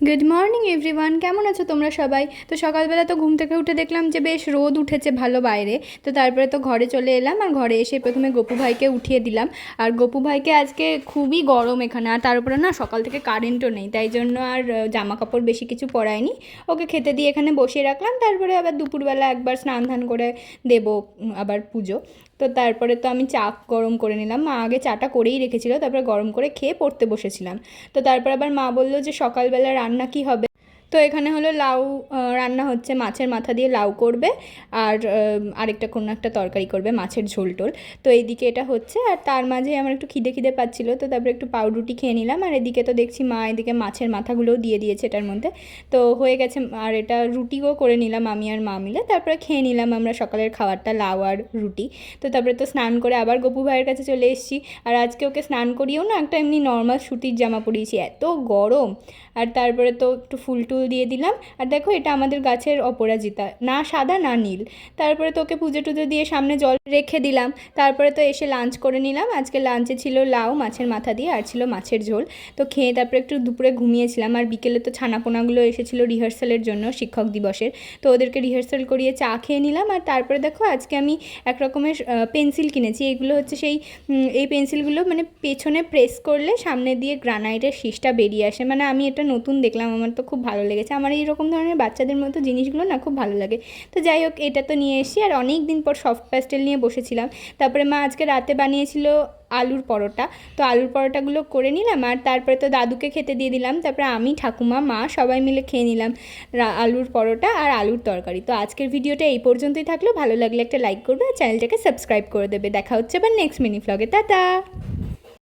Good morning everyone, কেমন আছো তোমরা সবাই? তো সকালবেলা তো ঘুম থেকে উঠে দেখলাম যে বেশ রোদ উঠেছে ভালো বাইরে। তো তারপরে তো ঘরে চলে এলাম, আর ঘরে এসে প্রথমে গপু ভাইকে উঠিয়ে দিলাম। আর গপু ভাইকে আজকে খুবই গরম এখানে, আর তার উপরে না সকাল থেকে কারেন্টও নেই, তাই জন্য আর জামা কাপড় বেশি কিছু পরাইনি। ওকে খেতে দিয়ে এখানে বসিয়ে রাখলাম, তারপরে আবার দুপুরবেলা একবার স্নান ধান করে দেবো, আবার পুজো। তো তারপরে তো আমি চা গরম করে নিলাম, মা আগে চাটা করেই রেখেছিল, তারপরে গরম করে খেয়ে পড়তে বসেছিলাম। তো তারপর আবার মা বললো যে সকালবেলা রান্না কি হবে। তো এখানে হলো লাউ রান্না হচ্ছে, মাছের মাথা দিয়ে লাউ করবে, আর আরেকটা কোনো একটা তরকারি করবে, মাছের ঝোল টোল। তো এইদিকে এটা হচ্ছে, আর তার মাঝে আমার একটু খিদে খিদে পাচ্ছিলো, তো তারপরে একটু পাউরুটি খেয়ে নিলাম। আর এদিকে তো দেখছি মা এদিকে মাছের মাথাগুলোও দিয়ে দিয়েছে এটার মধ্যে। তো হয়ে গেছে, আর এটা রুটিও করে নিলাম আমি আর মা মিলে, তারপরে খেয়ে নিলাম আমরা সকালের খাবারটা, লাউ আর রুটি। তো তারপরে তো স্নান করে আবার গপু ভাইয়ের কাছে চলে এসেছি। আর আজকে ওকে স্নান করিয়েও না একটা এমনি নর্মাল সুতির জামা পরিয়েছি, এত গরম। আর তারপরে তো একটু ফুল টুল দিয়ে দিলাম। আর দেখো এটা আমাদের গাছের অপরাজিতা, না সাদা না নীল। তারপরে তো ওকে পুজো টুজো দিয়ে সামনে জল রেখে দিলাম। তারপরে তো এসে লাঞ্চ করে নিলাম। আজকে লাঞ্চে ছিল লাউ মাছের মাথা দিয়ে, আর ছিল মাছের ঝোল। তো খেয়ে তারপরে একটু দুপুরে ঘুমিয়েছিলাম। আর বিকেলে তো ছানাপোনাগুলো এসেছিলো রিহার্সালের জন্য, শিক্ষক দিবসের। তো ওদেরকে রিহার্সাল করিয়ে চা খেয়ে নিলাম। আর তারপরে দেখো আজকে আমি এক রকমের পেন্সিল কিনেছি। এগুলো হচ্ছে সেই এই পেন্সিলগুলো মানে পেছনে প্রেস করলে সামনে দিয়ে গ্রানাইটের শীষটা বেরিয়ে আসে, মানে আমি এটা নতুন দেখলাম, আমার তো খুব ভালো লেগেছে। আমার এইরকম ধরনের বাচ্চাদের মতো জিনিসগুলো না খুব ভালো লাগে। তো যাই হোক, এটা তো নিয়ে এসেছি। আর অনেক দিন পর সফট প্যাস্টেল নিয়ে বসেছিলাম। তারপরে মা আজকে রাতে বানিয়েছিল আলুর পরোটা। তো আলুর পরোটাগুলো করে নিলাম, আর তারপরে তো দাদুকে খেতে দিয়ে দিলাম। তারপরে আমি, ঠাকুমা, মা সবাই মিলে খেয়ে নিলাম আলুর পরোটা আর আলুর তরকারি। তো আজকের ভিডিওটা এই পর্যন্তই থাকলো, ভালো লাগলে একটা লাইক করবে আর চ্যানেলটাকে সাবস্ক্রাইব করে দেবে। দেখা হচ্ছে আবার নেক্সট মিনি ভ্লগে। টাটা।